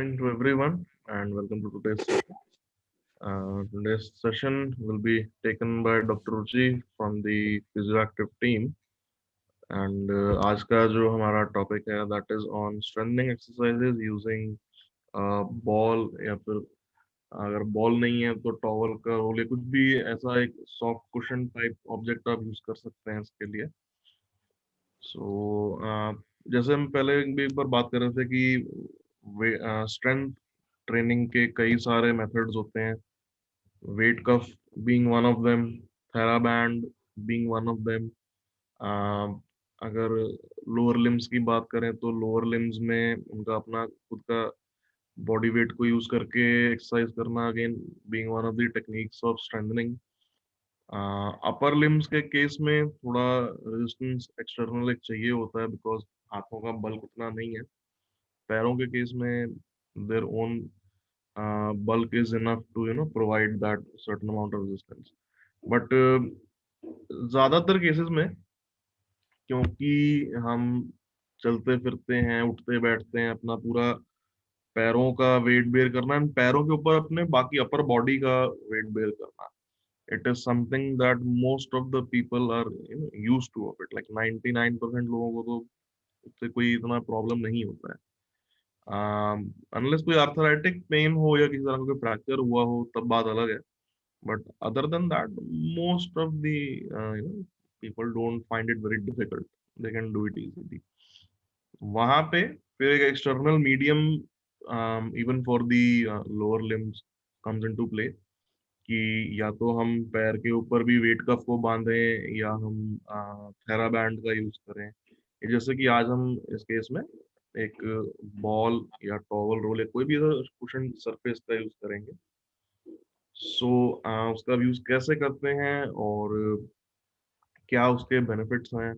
morning to everyone and welcome to today's session. Today's session will be taken by Dr. Ruchi from the Physioactive team. And आज का जो हमारा topic है that is on strengthening exercises using ball या फिर अगर ball नहीं है तो टॉवल का रोल या कुछ भी ऐसा एक सॉफ्ट कुशन टाइप ऑब्जेक्ट आप यूज कर सकते हैं इसके लिए. सो जैसे हम पहले भी एक बार बात कर रहे थे कि स्ट्रेंथ ट्रेनिंग के कई सारे मेथड्स होते हैं. Weight cuff being one of them, theraband being one of them. अगर लोअर लिम्स की बात करें तो लोअर लिम्स में उनका अपना खुद का बॉडी वेट को यूज करके एक्सरसाइज करना again being one of the techniques of strengthening. Upper limbs के केस में थोड़ा रेजिस्टेंस एक्सटर्नल एक चाहिए होता है बिकॉज हाथों का बल उतना नहीं है. पैरों के केस में their own bulk is enough to provide that certain amount of resistance. But ज्यादातर केसेस में क्योंकि हम चलते फिरते हैं, उठते बैठते हैं, अपना पूरा पैरों का वेट बेयर करना है, पैरों के ऊपर अपने बाकी अपर बॉडी का वेट बेयर करना. It is something that most of the people are used to of it. Like 99% लोगों को तो उससे कोई इतना प्रॉब्लम नहीं होता है. अनलेस कोई आर्थराइटिक पेन हो या किसी तरह का कोई फ्रैक्चर हुआ हो तब बात अलग है. But other than that most of the people don't find it very difficult. They can do it easily. वहां पे फिर एक external medium even for the lower limbs comes into play कि या तो हम पैर के ऊपर भी वेट कफ को बांधें या हम थेराबैंड का यूज करें. जैसे कि आज हम इस केस में एक बॉल या टॉवल रोल या कोई भी कुशन सरफेस का यूज करेंगे. सो उसका यूज कैसे करते हैं और क्या उसके बेनिफिट्स हैं,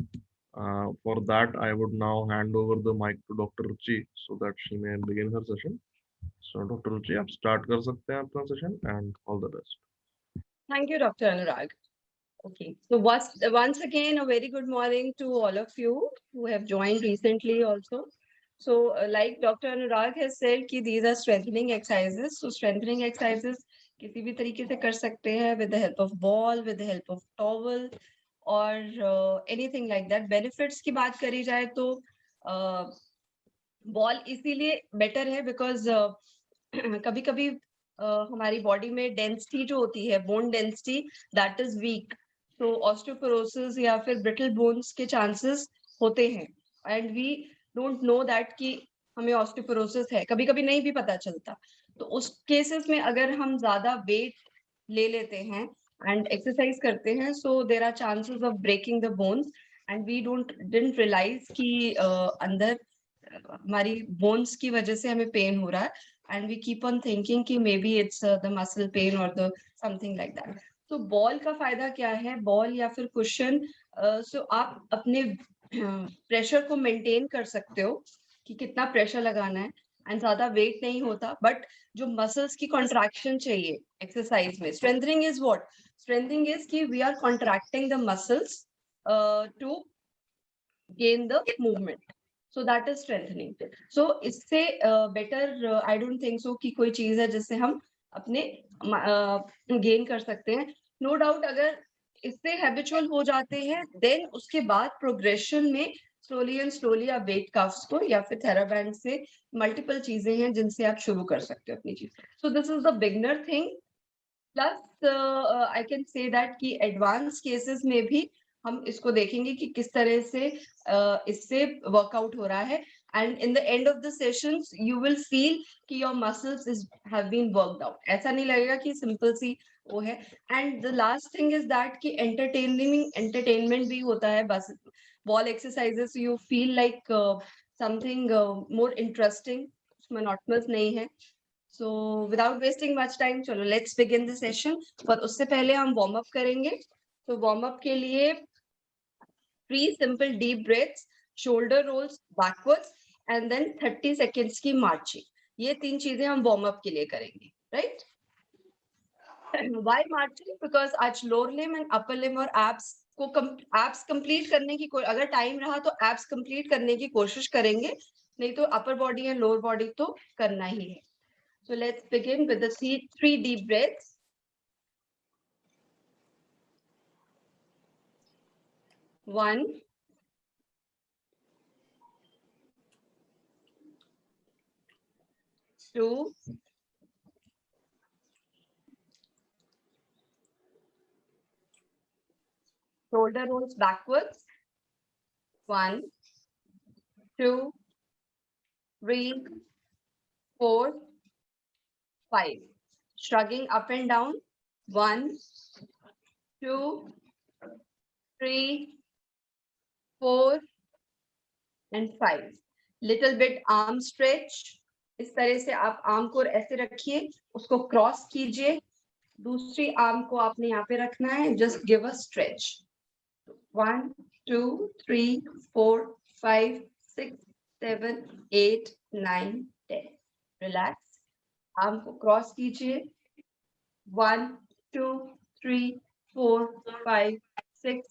for that I would now hand over the mic to doctor Ruchi so that she may begin her session. So doctor Ruchi, आप स्टार्ट कर सकते हैं अपना session and all the best. Thank you, Dr. Anurag. Okay, so once again, a very good morning to all of you who have joined recently also. So like Dr. Anurag has said कि these are strengthening exercises. So strengthening exercises किसी भी तरीके से कर सकते हैं with the help of ball, with the help of towel or anything like that. Benefits की बात करी जाए तो बॉल इसीलिए बेटर है बिकॉज कभी कभी हमारी बॉडी में डेंसिटी जो होती है, bone density, that is weak. तो ऑस्टियोपोरोसिस या फिर ब्रिटल बोन्स के चांसेस होते हैं and we don't know that कि हमें ऑस्टियोपोरोसिस है, कभी कभी नहीं भी पता चलता. तो उस केसेस में अगर हम ज्यादा वेट ले लेते हैं एंड एक्सरसाइज करते हैं, so there are chances of breaking the bones and we didn't realize कि अंदर हमारी बोन्स की वजह से हमें पेन हो रहा है and we keep on thinking कि maybe it's the muscle pain और द समथिंग लाइक दैट. तो बॉल का फायदा क्या है, बॉल या फिर कुशन, सो आप अपने प्रेशर को मेंटेन कर सकते हो कि कितना प्रेशर लगाना है एंड ज्यादा वेट नहीं होता. बट जो मसल्स की कॉन्ट्रैक्शन चाहिए एक्सरसाइज में, strengthening is what, strengthening is कि we are contracting the muscles to gain the movement. So that is strengthening. So इससे better I don't think so कि कोई चीज है जिससे हम अपने गेन कर सकते हैं. No doubt अगर इससे हैबिचुअल हो जाते हैं then उसके बाद प्रोग्रेशन में स्लोली एंड स्लोली आप वेट कफ्स को या फिर थेराबैंड से मल्टीपल चीजें हैं जिनसे आप शुरू कर सकते हो अपनी चीज. So this is the beginner thing. Plus I can say that कि एडवांस केसेस में भी हम इसको देखेंगे कि किस तरह से इससे वर्कआउट हो रहा है and in the end of the sessions you will feel कि your muscles have been worked out. ऐसा नहीं लगेगा कि सिंपल सी वो है. And the last thing is that कि एंटरटेनमेंट भी होता है. बस ball exercises you feel like something more interesting, monotonous नहीं है. So without wasting much time, चलो let's begin the session. पर उससे पहले हम वार्म अप करेंगे. तो वार्म अप के लिए 3 simple deep breaths, shoulder rolls backwards and then 30 seconds की marching. ये 3 चीजें हम वार्म अप के लिए करेंगे, right? Why marching? Because आज lower limb and upper limb और abs को abs complete करने की, अगर टाइम रहा तो abs complete करने की कोशिश करेंगे. नहीं तो अपर बॉडी या लोअर बॉडी तो करना ही है. So let's begin with the 3 deep breaths. 1, 2, 'shoulder rolls backwards'. 1, 2, 3, 4, 5. Shrugging up and down. 1, 2, 3, 4 and 5. Little bit arm stretch. इस तरह से आप आर्म को ऐसे रखिए, उसको क्रॉस कीजिए, दूसरी आर्म को आपने यहाँ पे रखना है. Just give a stretch. 1, 2, 3, 4, 5, 6, 7, 8, 9, 10. Relax. Arm को क्रॉस कीजिए. 1, 2, 3, 4, 5, 6,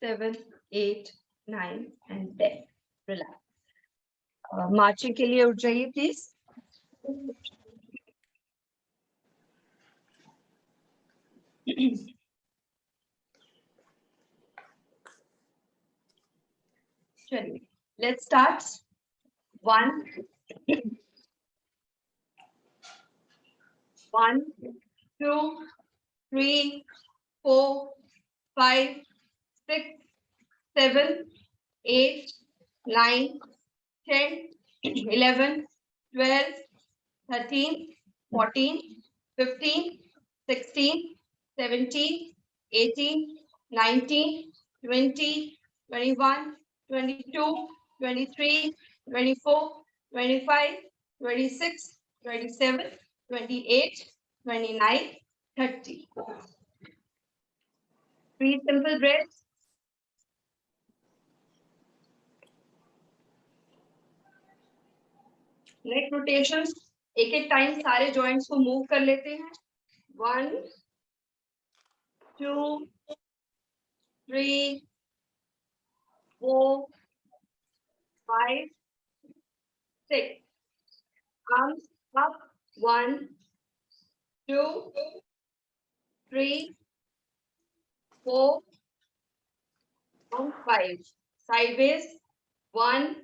7, 8, 9 and 10. रिलैक्स. मार्चिंग के लिए उठ जाइए प्लीज. चलिए, let's start. 1, 2, 3, 4, 5, 6, 7, 8, 9, 10, 11, 12, 13, 14, 15, 16, 17, 18, 19, 20, 21, 22, 23, 24, 25, 26, 27, 28, 29, 30. 3 simple breaths. Neck rotations. एक एक टाइम सारे जॉइंट्स को मूव कर लेते हैं. 1, 2, 3, 4, 5, 6. Arms up. 1, 2, 3, 4 and 5. Sideways. 1,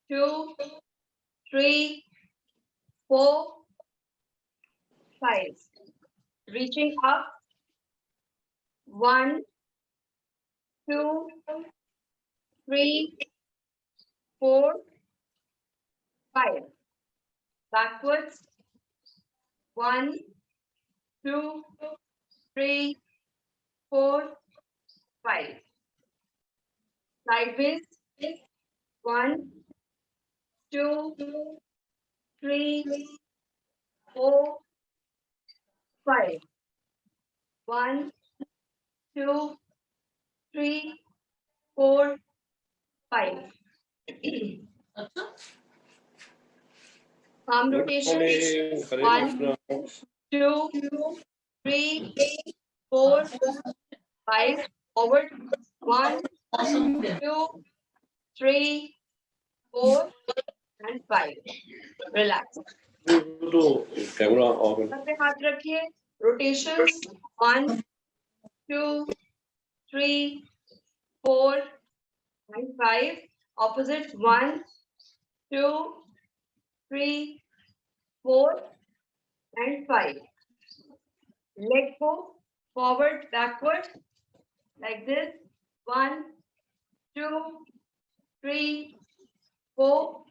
2, 3, 4, 5. Reaching up. 1, 2, 3, 4, 5. Backwards. 1, 2, 3, 4, 5. Sideways. 1, 2, 3, 4, 5. 1, 2, 3, 4, 5. Arm rotation. 1, 2, 3, 4, 5. Forward. 1, 2, 3, 4 and 5. Relax. Sir पे हाथ रखिए. Rotations. 1, 2, 3, 4 and 5. Opposite. 1, 2, 3, 4 and 5. Leg go forward, backward, like this. 1, 2, 3, 4,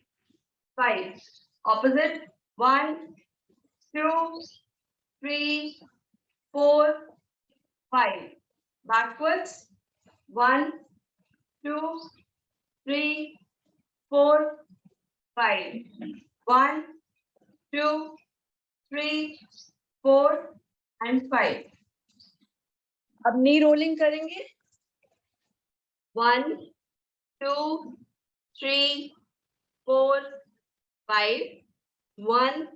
5. Opposite. 1, 2, 3, 4, 5. Backwards. 1, 2, 3, 4, 5. 1, 2, 3, 4 and 5. अब नी रोलिंग करेंगे. 1, 2, 3, 4, 5. 1,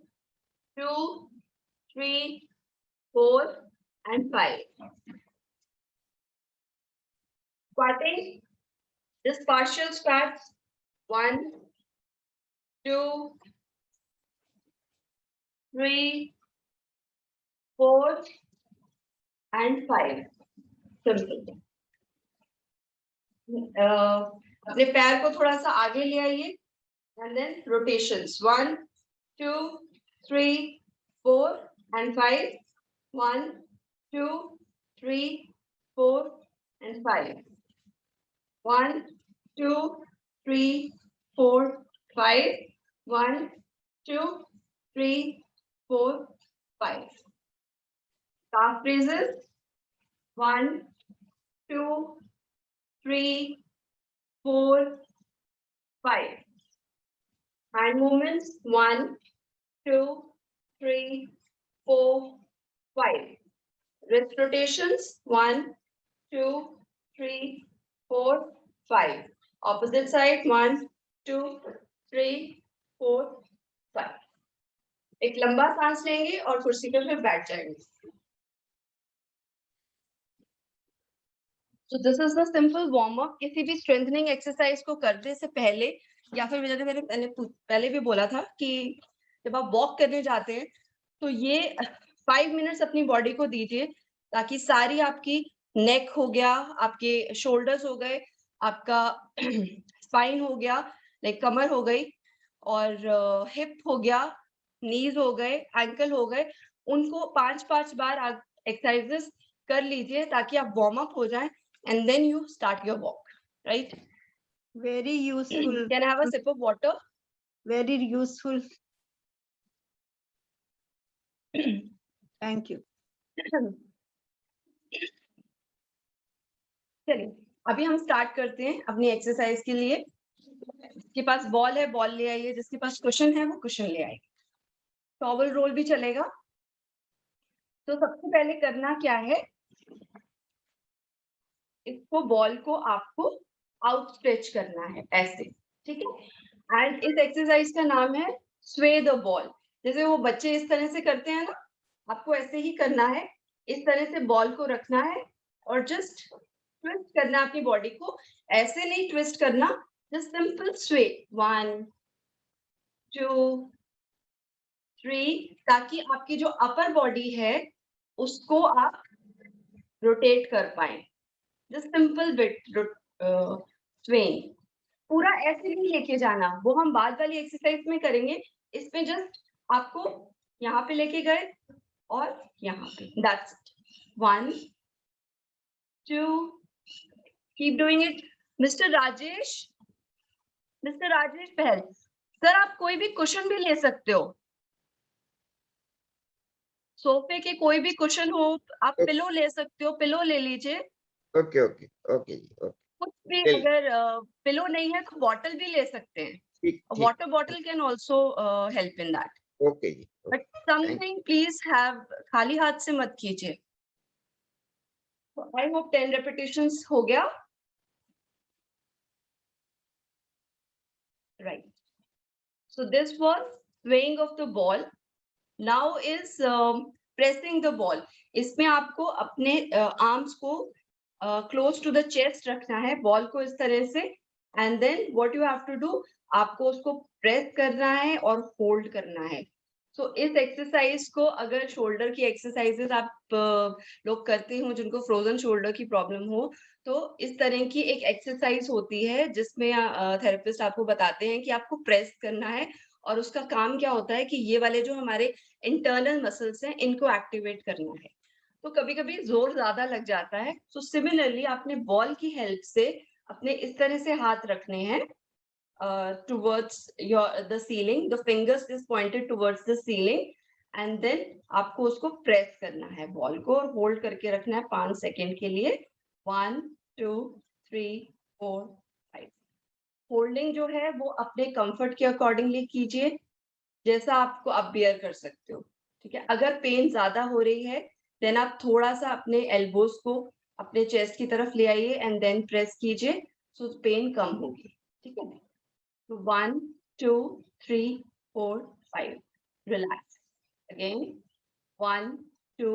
2, 3, 4 and 5. Squatting. Just partial squats. 1, 2, 3, 4 and 5. Simple. अपने पैर को थोड़ा सा आगे ले आइए and then rotations 1, 2, 3, 4 and 5. 1, 2, 3, 4 and 5. 1, 2, 3, 4, 5. 1, 2, 3, 4, 5. Calf raises 1, 2, 3, 4, 5. Hand movements 1, 2, 3, 4, 5. Wrist rotations 1, 2, 3, 4, 5. Opposite side 1, 2, 3, 4, 5. एक लंबा सांस लेंगे और कुर्सी पे फिर बैठ जाएंगे. So this is the simple warm up. किसी भी strengthening exercise को करने से पहले या फिर मैंने पहले भी बोला था कि जब आप वॉक करने जाते हैं तो ये 5 मिनट्स अपनी बॉडी को दीजिए ताकि सारी आपकी नेक हो गया, आपके शोल्डर्स हो गए, आपका स्पाइन हो गया, लाइक कमर हो गई और हिप हो गया, नीज हो गए, एंकल हो गए, उनको 5-5 बार एक्सरसाइजेस कर लीजिए ताकि आप वार्म अप हो जाएं and then you start your walk, right? Very useful. Can I have a sip of water? Very useful. Thank you. चलिए अभी हम स्टार्ट करते हैं अपनी एक्सरसाइज के लिए. जिसके पास बॉल है बॉल ले आइए, जिसके पास क्वेश्चन है वो क्वेश्चन ले आइए. टॉवल रोल भी चलेगा. तो सबसे पहले करना क्या है, इसको बॉल को आपको आउट स्ट्रेच करना है ऐसे, ठीक है. एंड इस एक्सरसाइज का नाम है स्वे द बॉल. जैसे वो बच्चे इस तरह से करते हैं ना, आपको ऐसे ही करना है. इस तरह से बॉल को रखना है और जस्ट ट्विस्ट करना है अपनी बॉडी को. ऐसे नहीं ट्विस्ट करना, जस्ट सिंपल स्वे 1, 2, 3, ताकि आपकी जो अपर बॉडी है उसको आप रोटेट कर पाए. Just simple bit swing. पूरा ऐसे नहीं लेके जाना, वो हम बाद वाली एक्सरसाइज में करेंगे. इसमें जस्ट आपको यहाँ पे लेके गए और यहाँ पे. That's it. 1, 2. Keep doing it. Mr. Rajesh पहल. सर आप कोई भी क्वेश्चन भी ले सकते हो. सोफे के कोई भी क्वेश्चन हो, आप पिलो ले सकते हो, पिलो ले लीजिए. ओके. कुछ भी अगर पिलो नहीं है तो बॉटल भी ले सकते हैं. Water bottle can also help in that. Okay जी. बट समथिंग प्लीज हैव, खाली हाथ से मत कीजिए. आई होप 10 रेपिटेशंस हो गया. Right. So this was swaying of the ball. Now is pressing the ball. इसमें आपको अपने आर्म्स को क्लोज टू द चेस्ट रखना है, बॉल को इस तरह से. And then what you have to do, आपको उसको प्रेस करना है और होल्ड करना है. सो इस एक्सरसाइज को, अगर शोल्डर की एक्सरसाइजेस आप लोग करते हो जिनको फ्रोजन शोल्डर की प्रॉब्लम हो, तो इस तरह की एक एक्सरसाइज होती है जिसमें थेरेपिस्ट आपको बताते हैं कि आपको प्रेस करना है. और उसका काम क्या होता है कि ये वाले जो हमारे इंटरनल मसल्स हैं इनको एक्टिवेट करना है. तो कभी कभी जोर ज्यादा लग जाता है. सो सिमिलरली आपने बॉल की हेल्प से अपने इस तरह से हाथ रखने हैं towards the ceiling. The fingers is pointed towards the ceiling and then आपको उसको प्रेस करना है बॉल को और होल्ड करके रखना है 5 सेकेंड के लिए. 1, 2, 3, 4, 5. होल्डिंग जो है वो अपने कंफर्ट के अकॉर्डिंगली कीजिए, जैसा आपको आप बियर कर सकते हो. ठीक है. अगर पेन ज्यादा हो रही है देन आप थोड़ा सा अपने एल्बोज को अपने चेस्ट की तरफ ले आइए एंड देन प्रेस कीजिए, सो पेन कम होगी. ठीक है. तो 1, 2, 3, 4, 5. Relax again. 1, 2,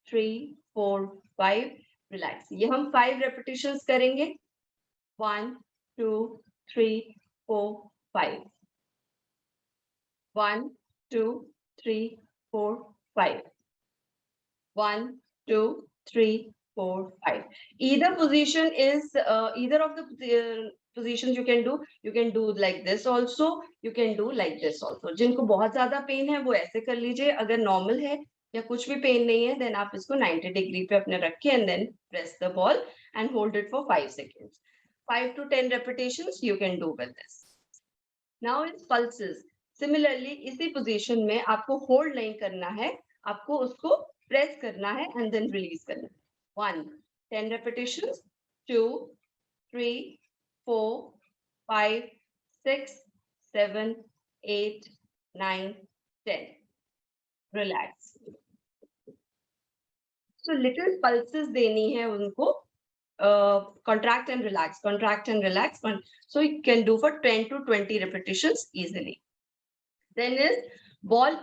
3, 4, 5. रिलैक्स. ये हम 5 रेपिटेशंस करेंगे. 1, 2, 3, 4, 5. 1, 2, 3, 4, 5. 1, 2, 3, 4, 5. Either position is either of the positions you can do. You can do like this also. You can do like this also. जिनको बहुत ज़्यादा पेन है वो ऐसे कर लीजिए. अगर नॉर्मल है या कुछ भी पेन नहीं है, then आप इसको 90 डिग्री पे अपने रख के and then press the ball and hold it for 5 seconds. 5 to 10 repetitions you can do with this. Now it's pulses. Similarly, इसी पोजीशन में आपको होल्ड नहीं करना है, आपको उसको प्रेस करना है एंड देन रिलीज करना है. 1, 10 repetitions, 2, 3, 4, 5, 6, 7, 8, 9, 10. Relax. So little pulses देनी है उनको. Contract and relax, contract and relax. So you can do for 10 to 20 repetitions easily. Then is ball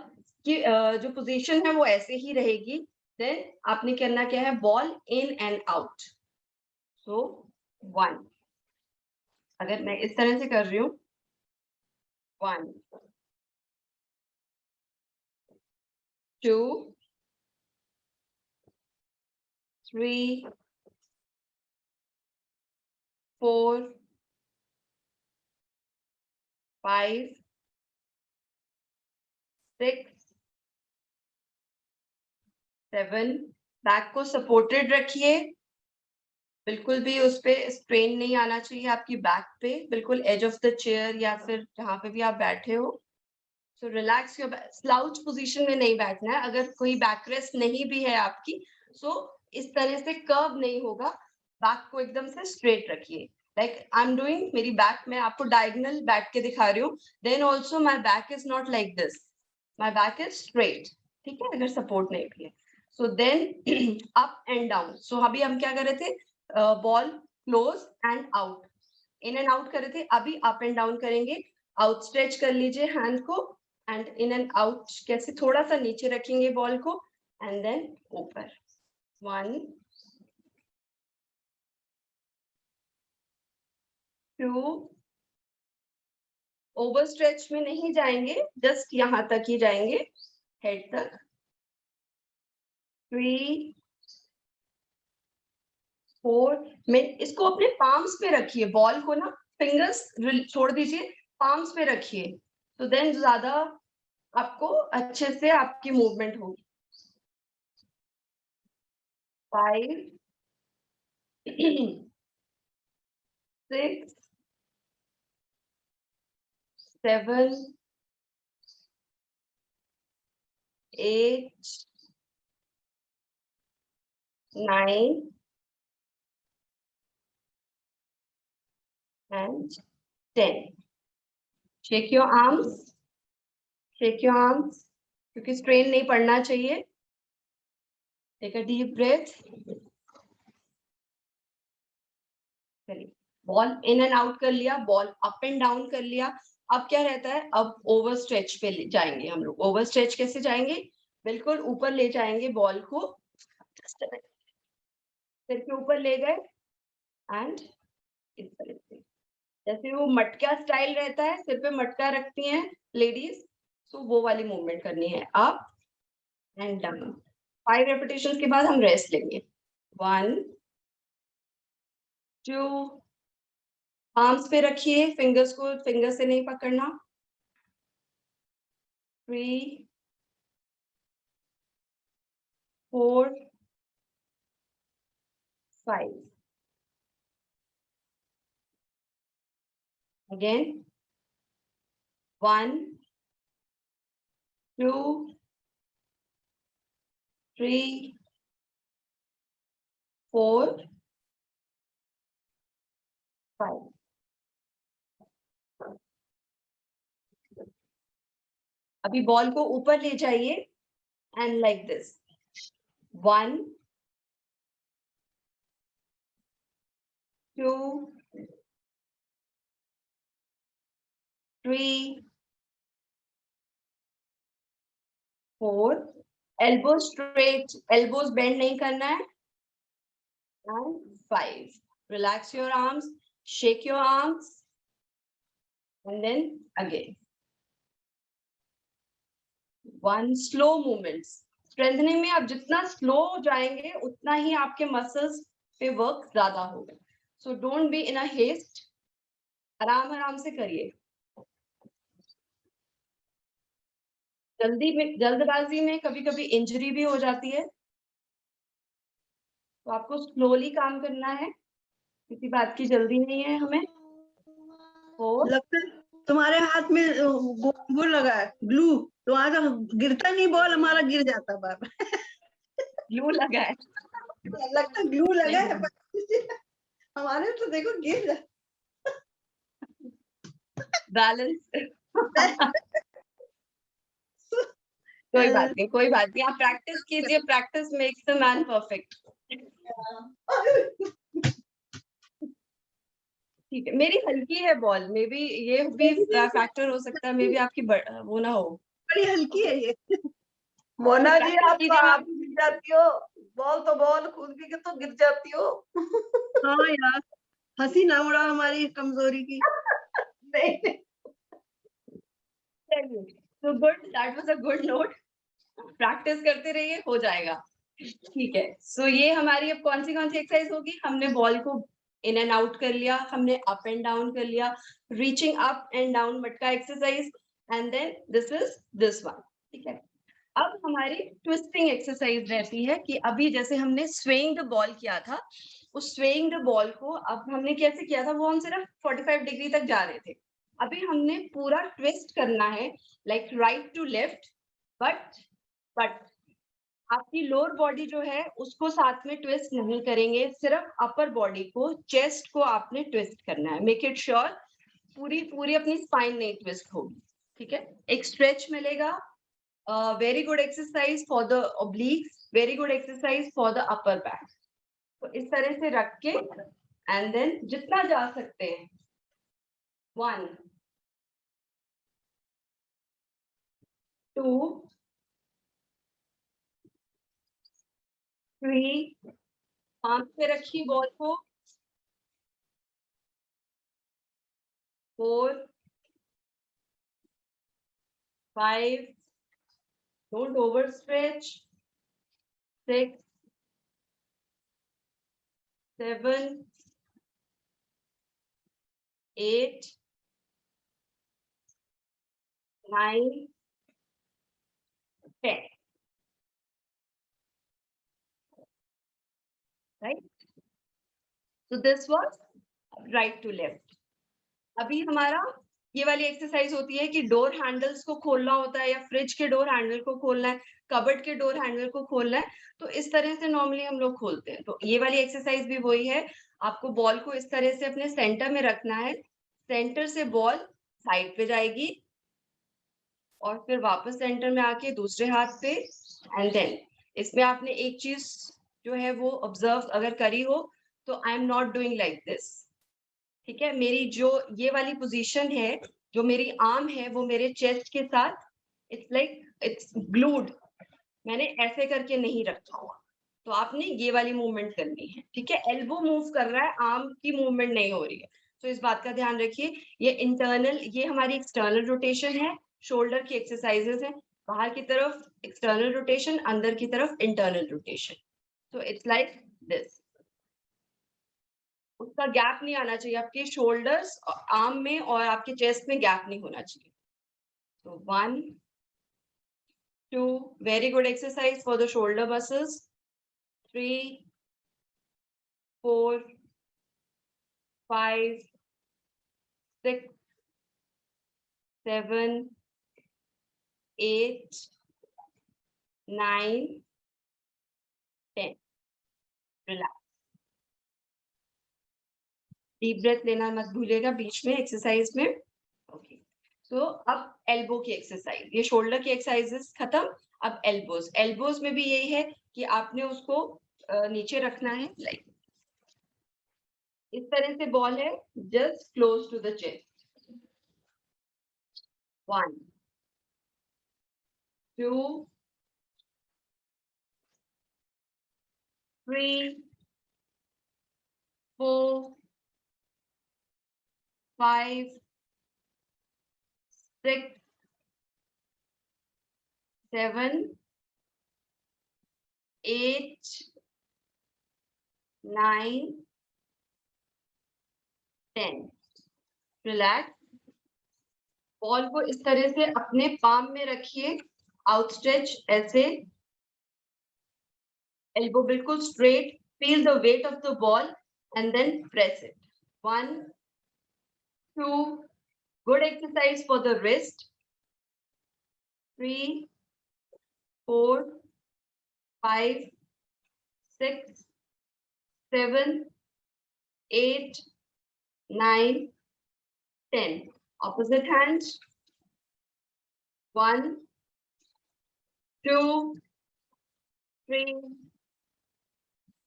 की जो position है वो ऐसे ही रहेगी. Then आपने करना क्या है, ball in and out. So 1. अगर मैं इस तरह से कर रही हूँ, 1, 2, 3, 4, 5, 6, 7. बैक को सपोर्टेड रखिए, बिल्कुल भी उस पे स्ट्रेन नहीं आना चाहिए आपकी बैक पे, बिल्कुल एज ऑफ द चेयर या फिर जहां पे भी आप बैठे हो. So relax your back. Slouch position में नहीं बैठना है. अगर कोई बैक रेस्ट नहीं भी है आपकी, सो इस तरह से कर्व नहीं होगा. बैक को एकदम से स्ट्रेट रखिए. लाइक आई एम डूइंग, मेरी बैक में आपको डायगोनल बैठ के दिखा रही हूँ. Then also my back is not like this, my back is straight. ठीक है, अगर सपोर्ट नहीं भी है. So then up and down. सो अभी हम क्या कर रहे थे, ball close and out, in and out कर रहे थे. अभी अप एंड डाउन करेंगे. आउट स्ट्रेच कर लीजिए हैंड को एंड इन एंड आउट. कैसे, थोड़ा सा नीचे रखेंगे बॉल को एंड देन ऊपर. 1, 2. ओवर स्ट्रेच में नहीं जाएंगे, जस्ट यहां तक ही जाएंगे, हेड तक. 3, 4. में इसको अपने पाम्स पे रखिए, बॉल को ना फिंगर्स छोड़ दीजिए, पाम्स पे रखिए. तो देन ज्यादा आपको अच्छे से आपकी मूवमेंट होगी. 5, 6, 7, 8, 9 and 10. Shake your arms. Shake your arms. क्योंकि स्ट्रेन नहीं पड़ना चाहिए. Take a deep breath. चलिए, बॉल इन एंड आउट कर लिया, बॉल अप एंड डाउन कर लिया. अब क्या रहता है, अब ओवर स्ट्रेच पे जाएंगे हम लोग. ओवर स्ट्रेच कैसे जाएंगे, बिल्कुल ऊपर ले जाएंगे बॉल को, सिर के ऊपर ले गए एंड इस तरह से, जैसे वो मटका स्टाइल रहता है, सिर पे मटका रखती हैं लेडीज, तो वो वाली मूवमेंट करनी है. Up and down. 5 रेपिटेशन के बाद हम रेस्ट लेंगे. 1, 2. आर्म्स पे रखिए, फिंगर्स को फिंगर से नहीं पकड़ना. 3, 4, 5. Again. 1, 2, 3, 4, 5. अभी बॉल को ऊपर ले जाइए and like this. 1, 2, 3, 4. Elbow straight, elbows bend नहीं करना है. And 5. Relax your arms, shake your arms, and then again. 1 slow movements. Strengthening में आप जितना स्लो जाएंगे उतना ही आपके मसल्स पे वर्क ज्यादा होगा। So don't be in a haste, आराम आराम से करिए। जल्दबाजी में कभी कभी इंजरी भी हो जाती है, तो आपको स्लोली काम करना है, किसी बात की जल्दी नहीं है हमें। और लगता है तुम्हारे हाथ में वो लगा है ग्लू, तो आज गिरता नहीं बॉल, हमारा गिर जाता बार। ग्लू लगा है। लगता ग्लू लगा है हमारे तो देखो गिर जाता। बैलेंस कोई बात नहीं, कोई बात नहीं, आप प्रैक्टिस कीजिए, practice makes the man perfect. ठीक है, मेरी हल्की है बॉल, मे बी ये भी फैक्टर हो सकता है, मे बी आपकी वो ना हो। बड़ी हल्की है ये। मोना जी प्रैक्टिस आप कीजिए आप मैम। गिर जाती हो, बॉल तो बॉल खुद भी तो गिर जाती हो। हाँ यार, हंसी ना उड़ा हमारी कमजोरी की। नहीं तो good, that was a good note. Practice करते रहिए, हो जाएगा। ठीक है, सो ये हमारी अब कौन सी एक्सरसाइज होगी? हमने बॉल को इन एंड आउट कर लिया, हमने अप एंड डाउन कर लिया, रीचिंग अप एंड डाउन मटका exercise, and then this is this one. ठीक है, अब हमारी ट्विस्टिंग एक्सरसाइज रहती है कि अभी जैसे हमने स्वेइंग द बॉल किया था, उस स्वेइंग द बॉल को अब हमने कैसे किया था, वो हम सिर्फ 45 डिग्री तक जा रहे थे। अभी हमने पूरा ट्विस्ट करना है, like right to left, but आपकी लोअर बॉडी जो है उसको साथ में ट्विस्ट नहीं करेंगे, सिर्फ अपर बॉडी को, चेस्ट को आपने ट्विस्ट करना है। मेक इट श्योर पूरी पूरी अपनी स्पाइन नहीं ट्विस्ट होगी। ठीक है, एक स्ट्रेच मिलेगा। Very good exercise for the obliques, very good exercise for the upper back. तो इस तरह से रख के एंड देन जितना जा सकते हैं, 1 2 3, हाथ पे रखिए बॉल को, 4 5, don't overstretch, 6 7 8 9 10, right? So this was right to left. अभी हमारा ये वाली एक्सरसाइज होती है कि डोर हैंडल्स को खोलना होता है, या फ्रिज के डोर हैंडल को खोलना है, कबर्ड के डोर हैंडल को खोलना है, तो इस तरह से नॉर्मली हम लोग खोलते हैं। तो ये वाली एक्सरसाइज भी वही है, आपको बॉल को इस तरह से अपने सेंटर में रखना है, सेंटर से बॉल साइड पे जाएगी और फिर वापस सेंटर में आके दूसरे हाथ पे, एंड देन इसमें आपने एक चीज जो है वो ऑब्जर्व अगर करी हो, तो I am not doing like this. ठीक है, मेरी जो ये वाली पोजीशन है, जो मेरी आर्म है वो मेरे चेस्ट के साथ इट्स लाइक इट्स ग्लूड, मैंने ऐसे करके नहीं रखा हुआ। तो आपने ये वाली मूवमेंट करनी है। ठीक है, एल्बो मूव कर रहा है, आर्म की मूवमेंट नहीं हो रही है, तो इस बात का ध्यान रखिए। ये इंटरनल, ये हमारी एक्सटर्नल रोटेशन है, शोल्डर की एक्सरसाइजेस है, बाहर की तरफ एक्सटर्नल रोटेशन, अंदर की तरफ इंटरनल रोटेशन। तो इट्स लाइक दिस, उसका गैप नहीं आना चाहिए आपके शोल्डर्स आर्म में, और आपके चेस्ट में गैप नहीं होना चाहिए। तो 1 2, very good exercise for the shoulder muscles, 3 4 5 6 7 8 9 10, relax, deep breath लेना मत भूलिएगा बीच में एक्सरसाइज में। ओके, तो अब एल्बो की एक्सरसाइज, ये शोल्डर की एक्सरसाइजेस खत्म। अब एल्बोज, एल्बोज में भी यही है कि आपने उसको नीचे रखना है, लाइक इस तरह से बॉल है, just close to the chest. 1 2 3 4 5 6 7, 8, 9, 10. Relax. Ball को इस तरह से अपने पाम में रखिए, आउटस्ट्रेच ऐसे, एल्बो बिल्कुल straight, feel the weight of the ball and then press it. 1, 2, good exercise for the wrist. 3, 4, 5, 6, 7, 8, 9, 10. Opposite hand. 1, 2, 3,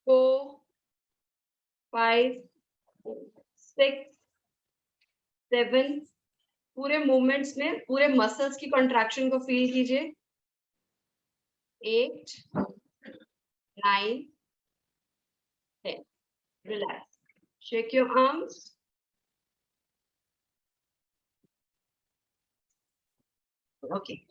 4, 5, 6, 7. पूरे मूवमेंट्स में पूरे मसल्स की कॉन्ट्रैक्शन को फील कीजिए. 8, 9, 10. Relax. Shake your arms. Okay.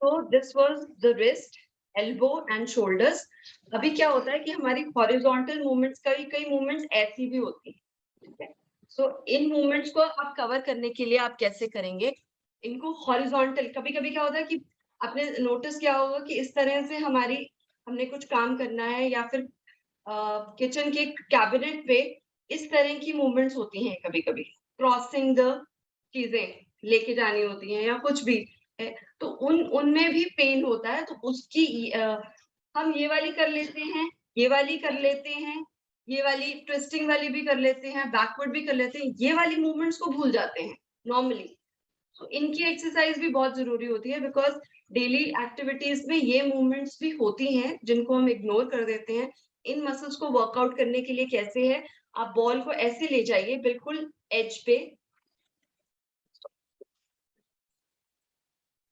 So this was the wrist, elbow and shoulders. अभी क्या होता है कि हमारी हॉरिजॉन्टल मूवमेंट्स का कई मूवमेंट्स ऐसी भी होती है. सो इन मूवमेंट्स को आप कवर करने के लिए आप कैसे करेंगे इनको हॉरिजॉन्टल. कभी कभी क्या होता है कि आपने नोटिस किया होगा कि इस तरह से हमने कुछ काम करना है या फिर किचन के कैबिनेट पे इस तरह की मूवमेंट्स होती हैं. कभी कभी क्रॉसिंग द चीजें लेके जानी होती हैं या कुछ भी है, तो उनमें भी पेन होता है. तो उसकी हम ये वाली कर लेते हैं, ये वाली कर लेते हैं, ये वाली ट्विस्टिंग वाली भी कर लेते हैं, बैकवर्ड भी कर लेते हैं. ये वाली मूवमेंट्स को भूल जाते हैं नॉर्मली. तो इनकी एक्सरसाइज भी बहुत जरूरी होती है बिकॉज डेली एक्टिविटीज में ये मूवमेंट्स भी होती हैं जिनको हम इग्नोर कर देते हैं. इन मसल्स को वर्कआउट करने के लिए कैसे है, आप बॉल को ऐसे ले जाइए बिल्कुल एज पे.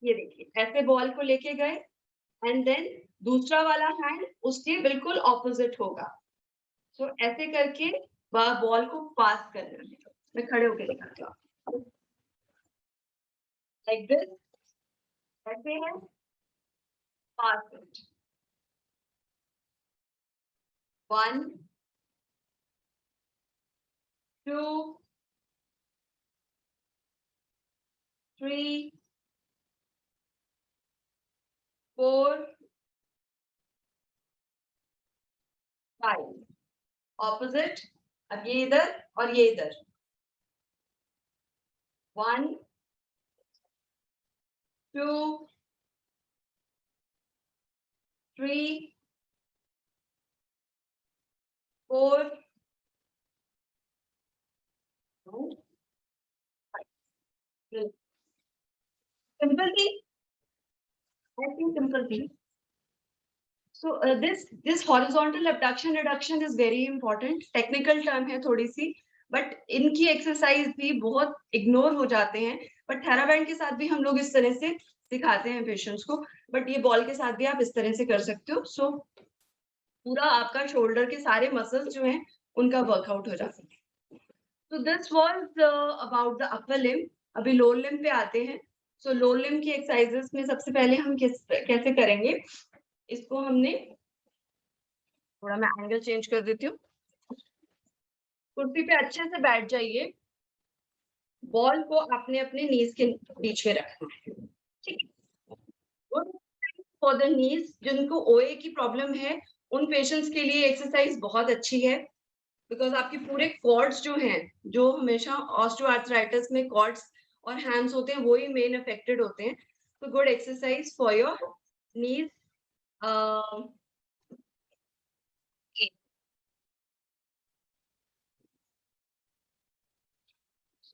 ये देखिए ऐसे बॉल को लेके गए एंड देन दूसरा वाला हैंड उसके बिल्कुल ऑपोजिट होगा. तो ऐसे करके बॉल को पास करना है. मैं खड़े होके दिखाती हूँ. Like this. ऐसे है, पास इट. 1, 2, 3, 4, 5. ऑपोजिट. अब ये इधर और ये इधर. 1, 2, 3, 4, 5. Simple thing. I think simple thing. So this horizontal abduction reduction is very important. Technical term है थोड़ी सी, बट इनकी एक्सरसाइज भी बहुत इग्नोर हो जाते हैं. बट थेराबैंड के साथ भी हम लोग इस तरह से सिखाते हैं पेशेंट्स को, बट ये बॉल के साथ भी आप इस तरह से कर सकते हो. सो पूरा आपका शोल्डर के सारे मसल्स जो हैं उनका वर्कआउट हो जाता है. So this was about the upper limb. अभी लोअर लिम्ब पे आते हैं. सो लोअर लिम्ब की एक्सरसाइजेस में सबसे पहले हम कैसे करेंगे, इसको हमने थोड़ा मैं एंगल चेंज कर देती हूँ. कुर्सी पे अच्छे से बैठ जाइए. बॉल को आपने अपने नीज के बीच में रखना है. ठीक है. फॉर द नीज जिनको ओए की प्रॉब्लम है उन पेशेंट्स के लिए एक्सरसाइज बहुत अच्छी है बिकॉज आपके पूरे कॉर्ड्स जो हैं, जो हमेशा ऑस्टियोआर्थराइटिस में कॉर्ड्स और हैंड्स होते हैं, वो ही मेन अफेक्टेड होते हैं. तो good exercise for your knees.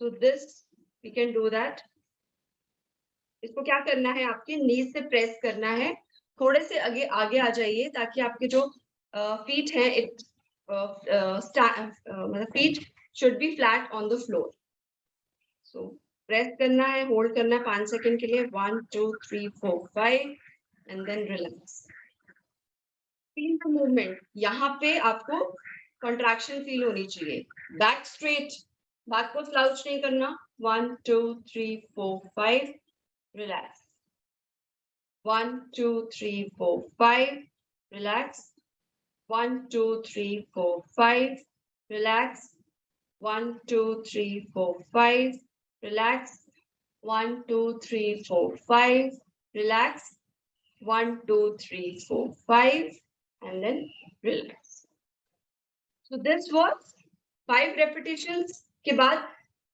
So this we can do that. इसको क्या करना है, आपके नीज से प्रेस करना है. थोड़े से आगे आगे आ जाइए ताकि आपके जो फीट हैं मतलब feet should be flat on the floor. So press करना है, होल्ड करना है 5 सेकंड के लिए. 1, 2, 3, 4, 5 and then relax. Feel the movement. यहाँ पे आपको कॉन्ट्रैक्शन फील होनी चाहिए. बैक स्ट्रेट, बैक को स्लाउच नहीं करना. 1, 2, 3, 4, 5. Relax. 1, 2, 3, 4, 5. Relax. 1, 2, 3, 4, 5. Relax. 1, 2, 3, 4, 5. Relax. 1, 2, 3, 4, 5. Relax. 1, 2, 3, 4, 5. And then relax. So this was 5 repetitions के बाद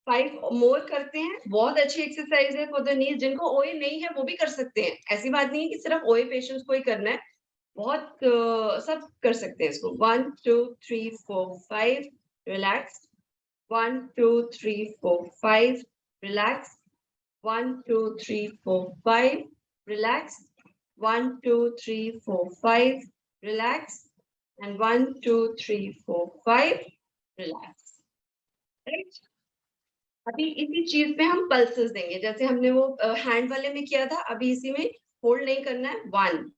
5 more करते हैं. बहुत अच्छी एक्सरसाइज है फॉर द नीज. जिनको ओए नहीं है वो भी कर सकते हैं. ऐसी बात नहीं है कि सिर्फ ओए पेशेंट्स को ही करना है. बहुत सब कर सकते हैं इसको. 1, 2, 3, 4, 5. Relax. 1, 2, 3, 4, 5. Relax. 1, 2, 3, 4, 5. Relax. 1, 2, 3, 4, 5. Relax. And 1, 2, 3, 4, 5. Relax. Right? अभी इसी चीज में हम पल्सेस देंगे. जैसे हमने वो हैंड वाले में किया था, अभी इसी में होल्ड नहीं करना है. 1.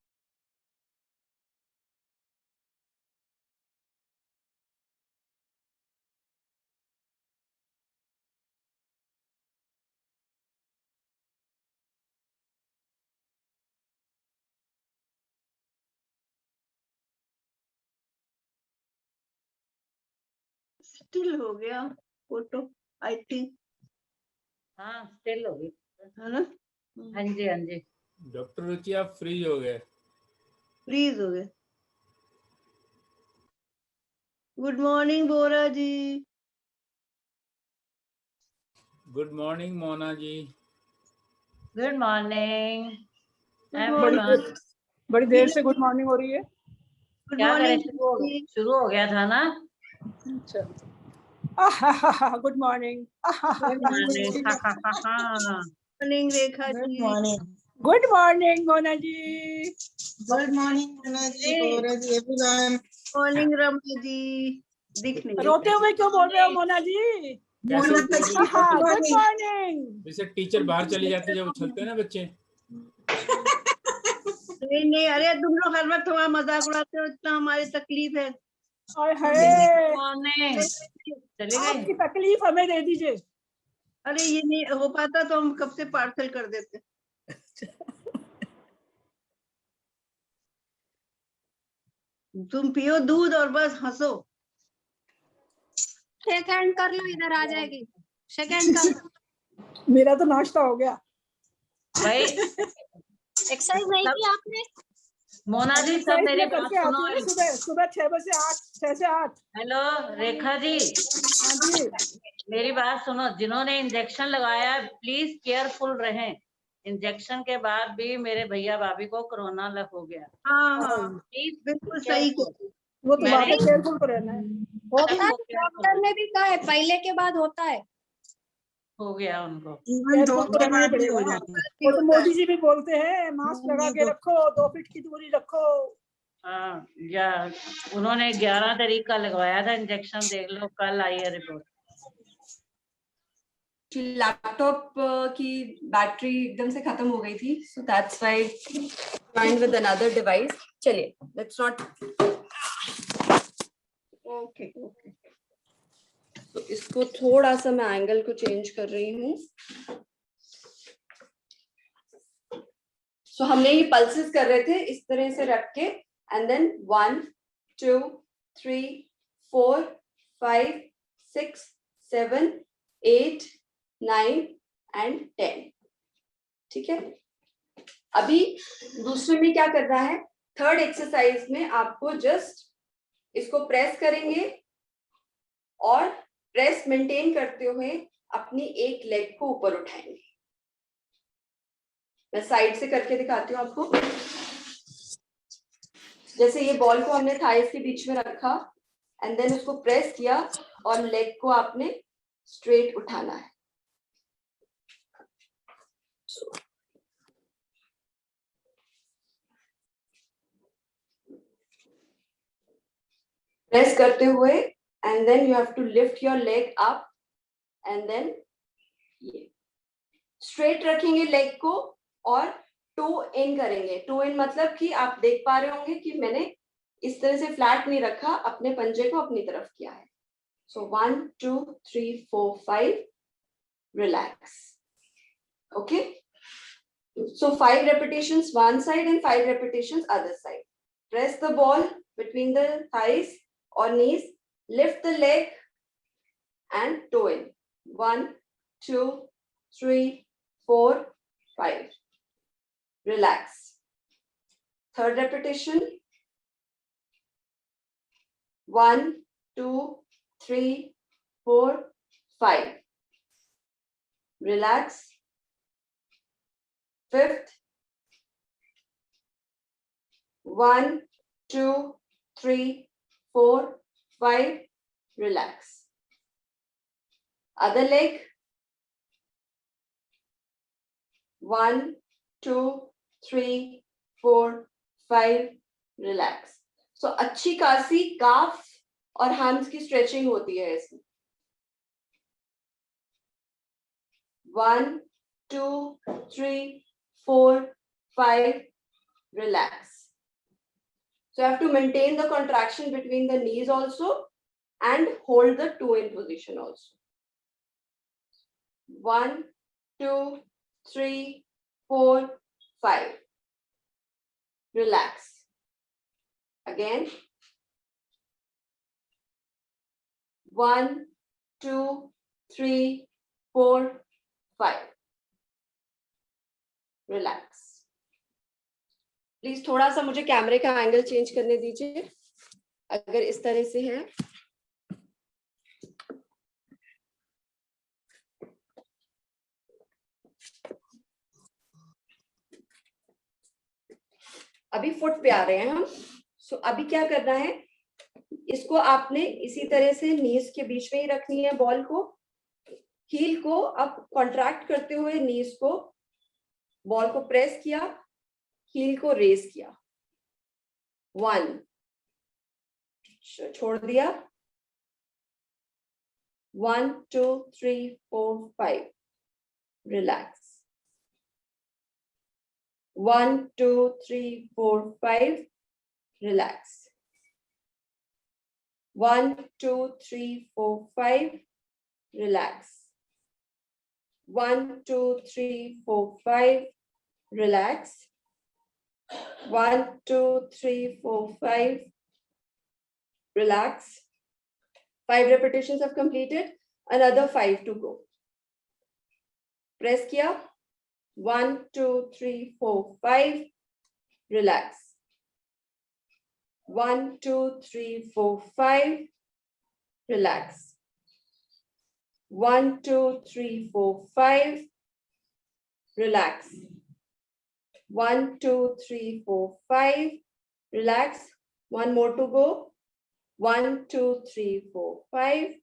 स्टिल हो गया फोटो आई थिंक. हाँ स्टिल हो गई. है ना. हाँ जी हाँ जी. डॉक्टर रुचि आप फ्री हो गए. फ्रीज हो गए. Good morning Bora ji. Good morning Mona ji. Good morning morning. Everyone. बड़ी देर से गुड मॉर्निंग हो रही है. गुड क्या करें, मॉर्निंग. शुरू हो गया था ना. अच्छा. Good morning. Good morning. Morning Rekha ji. Good morning Mona ji. Good morning Mona ji, Bora ji, everyone. Morning Rama ji. दिख नहीं रोते हुए क्यों बोल रहे हो मोना जी? कैसे गुड मॉर्निंग. जैसे टीचर बाहर चली जाती है जब उछलते हैं ना बच्चे. नहीं नहीं, अरे तुम लोग हर वक्त हमारा मजाक उड़ाते हो, इतना हमारी तकलीफ है. और है चले गए. आपकी तकलीफ हमें दे दीजिए. अरे ये नहीं हो पाता तो हम कब से पार्सल कर देते. तुम पियो दूध और बस हंसो. शेक हैंड कर लो, इधर आ जाएगी. शेक हैंड कर. मेरा तो नाश्ता हो गया. भाई एक्सरसाइज नहीं की आपने? मोना जी सब मेरी बात करके सुनो. आती हूँ सुबह 6 बजे 6 से 8. हेलो रेखा जी, हाँ जी. मेरी बात सुनो. जिन्होंने इंजेक्शन लगाया प्लीज केयरफुल रहें. इंजेक्शन के बाद भी मेरे भैया भाभी को कोरोना हो गया. हाँ हाँ प्लीज बिल्कुल सही को. वो तो बात है, केयरफुल तो रहना है. होता है, डॉक्टर ने भी कहा है पहले के बाद होता है. हो गया उनको. केयरफुल तो रहना ही पड़ेगा. वो तो मोदी जी भी बोलते हैं मास्क लगा के रखो, 2 फीट की दूरी रखो. हाँ या उन्होंने 11 तारीख का लगवाया था इंजेक्शन. देख लो कल आई है रिपोर्ट. लैपटॉप की बैटरी एकदम से खत्म हो गई थी, so that's why joined with another device. चलिए लेट्स नॉट. Okay okay. तो इसको थोड़ा सा मैं एंगल को चेंज कर रही हूँ. सो हमने ये पल्सेस कर रहे थे इस तरह से रख के, एंड देन 1, 2, 3, 4, 5, 6, 7, 8, 9 and 10. ठीक है. अभी दूसरे में क्या करना है, थर्ड एक्सरसाइज में आपको जस्ट इसको प्रेस करेंगे और प्रेस मेंटेन करते हुए अपनी एक लेग को ऊपर उठाएंगे. मैं साइड से करके दिखाती हूँ आपको. जैसे ये बॉल को हमने थाइस के बीच में रखा एंड देन उसको प्रेस किया और लेग को आपने स्ट्रेट उठाना है. प्रेस करते हुए and then you have to lift your leg up and then ये straight रखेंगे leg को और toe in करेंगे. toe in मतलब कि आप देख पा रहे होंगे कि मैंने इस तरह से फ्लैट नहीं रखा, अपने पंजे को अपनी तरफ किया है. so 1, 2, 3, 4, 5 relax. okay. So 5 repetitions one side and 5 repetitions other side. Press the ball between the thighs or knees. Lift the leg and toe in. 1, 2, 3, 4, 5. Relax. Third repetition. 1, 2, 3, 4, 5. Relax. Fifth. 1, 2, 3, 4, 5. Relax. Other leg. 1, 2, 3, 4, 5. Relax. So अच्छी खासी काफ और hams की stretching होती है इसमें. 1, 2, 3, 4, 5. Relax. So you have to maintain the contraction between the knees also and hold the toe in position also. 1, 2, 3, 4, 5. Relax. Again. 1, 2, 3, 4, 5. Relax. Please थोड़ा सा मुझे कैमरे का एंगल चेंज करने दीजिए अगर इस तरह से है. अभी फुट पे आ रहे हैं हम. सो अभी क्या करना है, इसको आपने इसी तरह से नीज के बीच में ही रखनी है बॉल को. हील को आप कॉन्ट्रैक्ट करते हुए नीज को, बॉल को प्रेस किया, हील को रेस किया. 1, छोड़ दिया. 1, 2, 3, 4, 5. Relax. 1, 2, 3, 4, 5. Relax. 1, 2, 3, 4, 5. Relax. 1, 2, 3, 4, 5. Relax. 1, 2, 3, 4, 5. Relax. 5 repetitions have completed. Another 5 to go. Press kiya. 1, 2, 3, 4, 5. Relax. 1, 2, 3, 4, 5. Relax. 1, 2, 3, 4, 5. Relax. 1, 2, 3, 4, 5. Relax. One more to go. 1, 2, 3, 4, 5.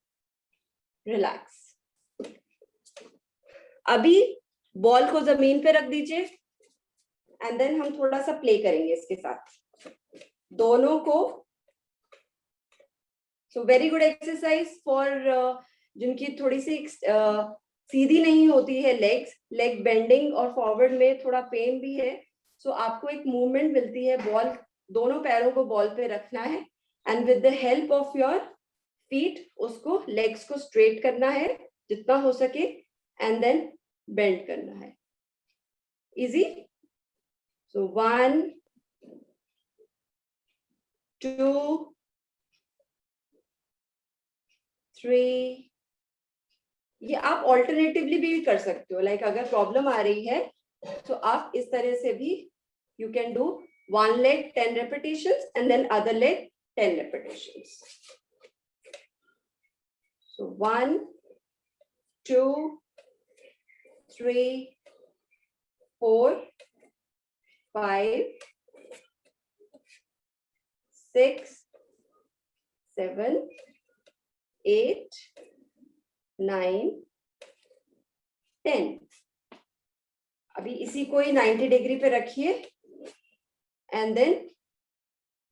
Relax. अभी बॉल को जमीन पे रख दीजिए एंड देन हम थोड़ा सा प्ले करेंगे इसके साथ दोनों को. So very good exercise for जिनकी थोड़ी सी सीधी नहीं होती है लेग्स, लेग बेंडिंग और फॉरवर्ड में थोड़ा पेन भी है. सो आपको एक मूवमेंट मिलती है, बॉल दोनों पैरों को बॉल पे रखना है and with the help of your feet उसको लेग्स को स्ट्रेट करना है जितना हो सके एंड देन बेंड करना है. इजी. सो 1, 2, 3. ये आप ऑल्टरनेटिवली भी कर सकते हो. लाइक अगर प्रॉब्लम आ रही है तो आप इस तरह से भी you can do one leg 10 repetitions and then other leg 10 repetitions. So 1, 2, 3, 4, 5, 6, 7, 8, 9, 10. अभी इसी को ही 90 डिग्री पे रखिए एंड देन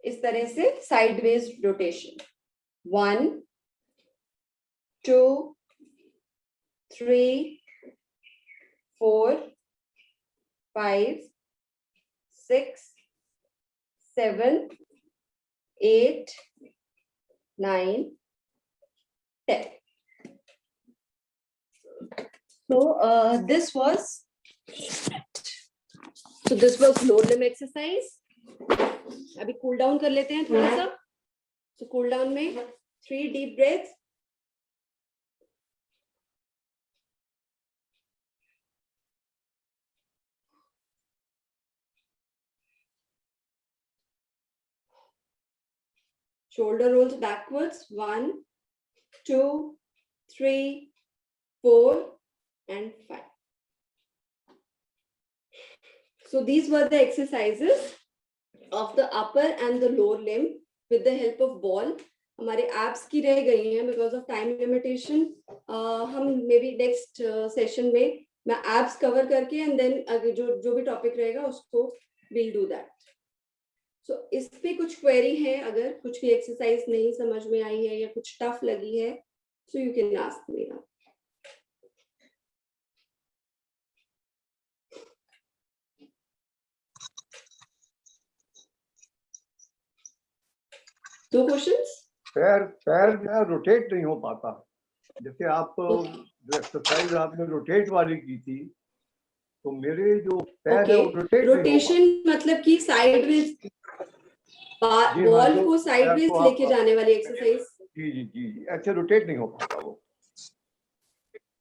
इस तरह से sideways rotation. 1, 2, 3, 4, 5, 6, 7, 8, 9, 10. So this was So this was lower limb exercise. अभी cool down कर लेते हैं थोड़ा सा. So cool down में 3 deep breaths. Shoulder rolls backwards. 1, 2, 3, 4, and 5. So these were the exercises of the upper and the lower limb with the help of ball. हमारे abs की रह गई हैं because of time limitation. हम maybe next session में मैं abs cover करके and then जो भी topic रहेगा उसको we'll do that. So इस पे कुछ query है, अगर कुछ भी exercise नहीं समझ में आई है या कुछ tough लगी है, so you can ask me now. दो क्वेश्चंस. पैर जो रोटेट नहीं हो पाता, जैसे आप जो एक्सरसाइज आपने रोटेट वाली की थी, तो मेरे जो पैर है वो रोटेशन मतलब कि साइडवेज बॉल को साइडवेज लेके जाने वाली एक्सरसाइज. जी जी जी जी, अच्छा रोटेट नहीं हो पाता,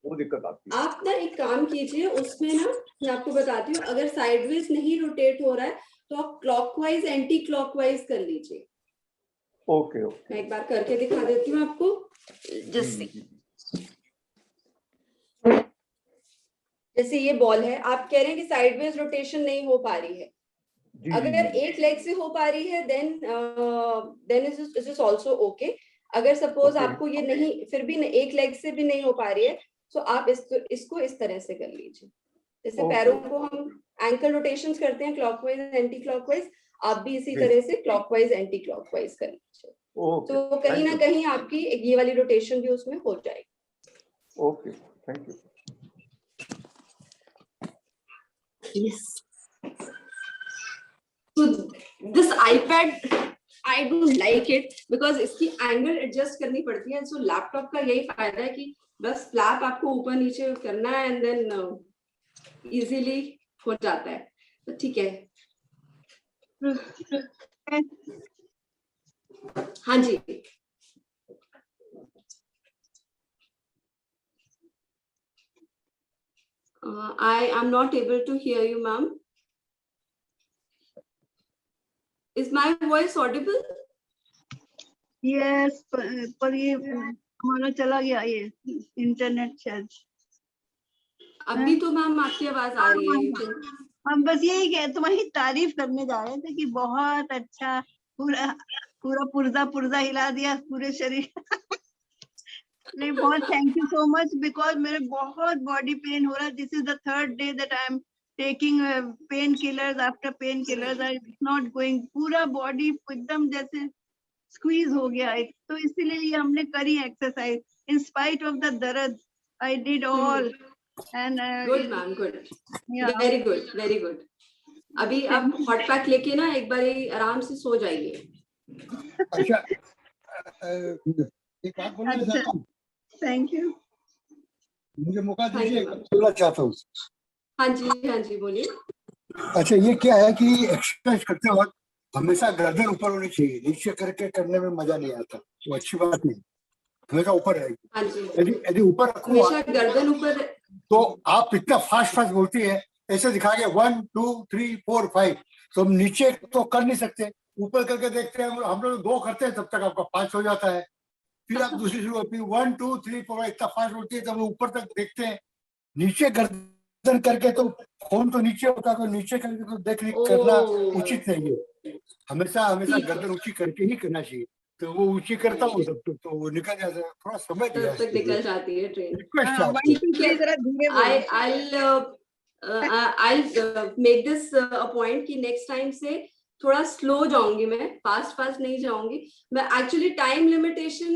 वो दिक्कत आती है. आप ना एक काम कीजिए, उसमें ना मैं आपको बताती हूँ, अगर साइडवेज नहीं रोटेट हो रहा है तो आप क्लॉकवाइज एंटी क्लॉकवाइज कर लीजिए. ओके ओके, मैं एक बार करके दिखा देती हूँ आपको. जैसे ये बॉल है, आप कह रहे हैं कि साइडवेज रोटेशन नहीं हो पा रही है. अगर एक लेग से हो पा रही है then it is also okay. अगर सपोज आपको ये नहीं, फिर भी एक लेग से भी नहीं हो पा रही है, तो आप इसको इस तरह से कर लीजिए. जैसे पैरों को हम एंकल रोटेशंस करते हैं क्लॉकवाइज एंटी क्लॉकवाइज, आप भी इसी तरह से क्लॉकवाइज एंटी क्लॉकवाइज कर लीजिए. तो कहीं ना कहीं आपकी ये वाली रोटेशन भी उसमें हो जाएगी. Okay, thank you. Yes. So this iPad, I don't like it because इसकी एंगल एडजस्ट करनी पड़ती है. So लैपटॉप का यही फायदा है कि बस फ्लैप आपको ऊपर नीचे करना है एंड देन इजीली हो जाता है. तो ठीक है. हाँ जी. I am not able to hear you, ma'am. Is my voice audible? Yes, पर ये हमारा चला गया ये इंटरनेट शायद. अभी तो मैम आपकी आवाज आ रही है. हम बस यही कह, तुम्हारी तारीफ करने जा रहे थे कि बहुत अच्छा, पूरा पूरा पुर्जा हिला दिया पूरे शरीर. नहीं, बहुत thank you so much, because मेरे बहुत बॉडी पेन हो रहा है. This is the 3rd day that I am taking pain killers after pain killers. I not going, पूरा बॉडी एकदम जैसे स्क्वीज हो गया है. तो इसीलिए हमने करी exercise in spite of the दर्द. I did all and good ma'am, good, very good, very good. अभी आप हॉट पैक लेके ना एक बार आराम से सो जाइए. अच्छा, एक बात बोलना चाहता हूँ. थैंक यू, मुझे मौका दीजिए, बोलना चाहता हूँ. हाँ जी बोलिए. अच्छा, ये क्या है कि एक्सरसाइज करते वक्त हमेशा गर्दन ऊपर होनी चाहिए. नीचे करके करने में मजा नहीं आता, वो अच्छी बात नहीं. हमेशा ऊपर रहेगी. हाँ जी, यदि ऊपर रखो, हमेशा गर्दन ऊपर. तो आप इतना फास्ट बोलती है, ऐसे दिखा के 1 2 3 4 5, तो हम नीचे तो कर नहीं सकते. ऊपर करके देखते हैं, हम लोग 2 करते हैं, तब तक आपका 5 हो जाता है. फिर आप दूसरी शुरू होती है 1 2 3 4, इतना फास्ट बोलती है, तब ऊपर तक देखते हैं. नीचे गर्दन करके तो फोन तो नीचे होता है, तो नीचे करके तो देख करना उचित नहीं है. हमेशा गर्दन ऊंची करके ही करना चाहिए. तो वो ऊंची करता हूँ तब तो वो निकल जाता है. थोड़ा समय तक निकल जाती है train. I'll make this a point कि next time से थोड़ा स्लो जाऊंगी मैं, फास्ट नहीं जाऊंगी मैं. एक्चुअली टाइम लिमिटेशन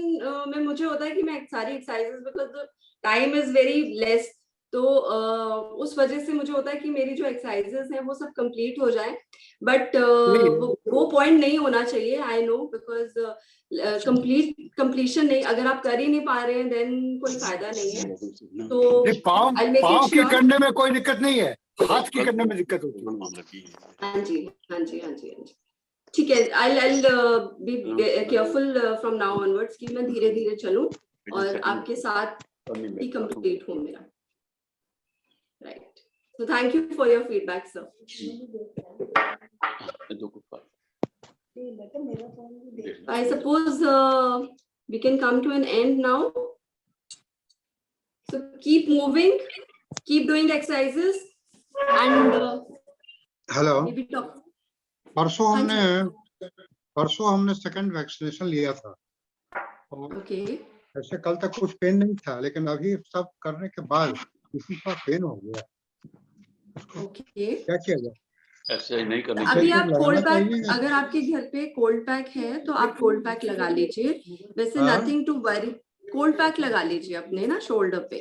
में मुझे होता है कि मैं सारी exercises, because the time is very less, तो उस वजह से मुझे होता है कि मेरी जो एक्सरसाइजेस हैं वो सब कंप्लीट हो जाए, बट वो पॉइंट नहीं होना चाहिए, आई नो, बिकॉज कंप्लीशन नहीं, अगर आप कर ही नहीं पा रहे हैं देन कोई फायदा नहीं है। तो पाँव I'll make it पाँव के sure. करने में कोई दिक्कत नहीं है, हाथ की करने में दिक्कत होती है। हाँ जी, हाँ जी, हाँ जी, हाँ जी, ठीक है। I'll be careful from now onwards कि मैं धीरे धीरे चलूं और आपके साथ ही कंप्लीट हो मेरा, right. So thank you for your feedback, sir. I suppose we can come to an end now. So keep moving, keep doing the exercises, and hello, maybe talk. परसों हमने सेकंड वैक्सीनेशन लिया था। Okay. ऐसे कल तक कुछ pen नहीं था, लेकिन अभी सब करने के बाद किसी का पेन हो गया। Okay. क्या किया जाए? ऐसे नहीं करनी अभी चाहिए। आप कोल्ड पैक, अगर आपके घर पे कोल्ड पैक है तो आप कोल्ड पैक लगा लीजिए, वैसे nothing to worry. Cold pack लगा लीजिए अपने ना शोल्डर पे,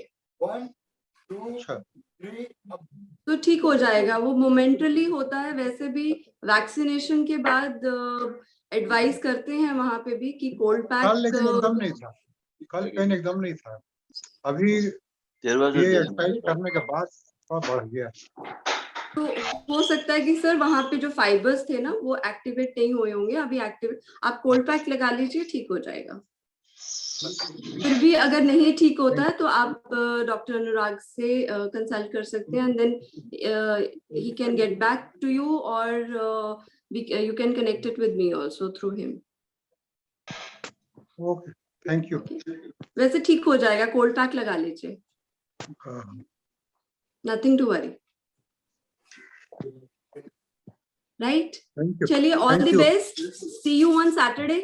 तो ठीक हो जाएगा। वो मोमेंटली होता है, वैसे भी वैक्सीनेशन के बाद एडवाइस करते हैं वहां पे भी कि कोल्ड पैक। कल लेकिन एकदम नहीं था, कल पेन एकदम नहीं था, अभी ये एक्सरसाइज करने के बाद थोड़ा बढ़ गया। तो हो सकता है कि सर वहां पे जो फाइबर्स थे ना वो एक्टिवेट नहीं हुए होंगे, अभी एक्टिवेट। आप कोल्ड पैक लगा लीजिए, ठीक हो जाएगा। फिर भी अगर नहीं ठीक होता है तो आप डॉक्टर अनुराग से कंसल्ट कर सकते हैं, and then he can get back to you, और you can connect it with me also through him. Okay, thank you. वैसे ठीक हो जाएगा, कोल्ड पैक लगा लीजिए, nothing to worry. Right? चलिए, all the best. See you on Saturday.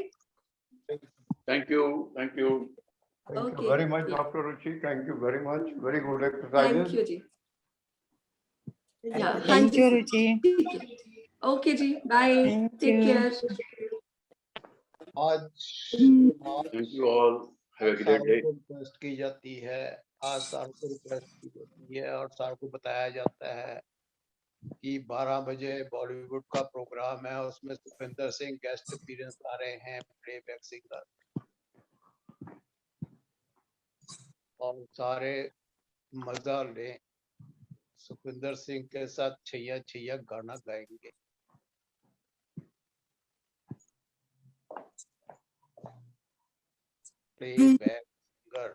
Thank you. Thank you. Thank you very much, Dr. Ruchi. Thank you very much. Very good exercises. Thank you जी। Yeah, Thank you, Ruchi. Okay जी, bye. Take care. आज Thank you all. Have a great day. Request की जाती है, आज सार को request की जाती है और सार को बताया जाता है कि 12 बजे बॉलीवुड का प्रोग्राम है, उसमें सुखविंदर सिंह गेस्ट अपीयरेंस आ रहे हैं, प्लेबैक सिंगर, और सारे मजा लें। सुखविंदर सिंह के साथ छैया छैया गाना गाएंगे। Playback singer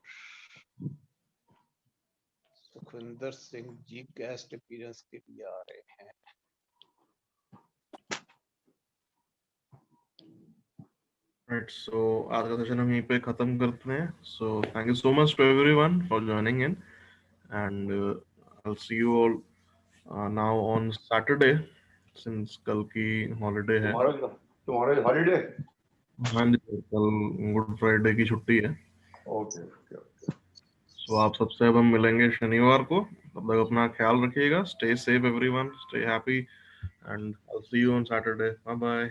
Sukhvinder Singh ji guest appearance के लिए आ रहे हैं। Right, so आज का सेशन हम यहीं पे खत्म करते हैं। So thank you so much to everyone for joining in, and I'll see you all now on Saturday, since कल की हॉलीडे है। तुम्हारे हॉलीडे? हाँ जी, कल गुड फ्राइडे की छुट्टी है। ओके। So आप सबसे अब हम मिलेंगे शनिवार को। तब तक अपना ख्याल रखिएगा। Stay safe everyone, stay happy, and I'll see you on Saturday. Bye bye.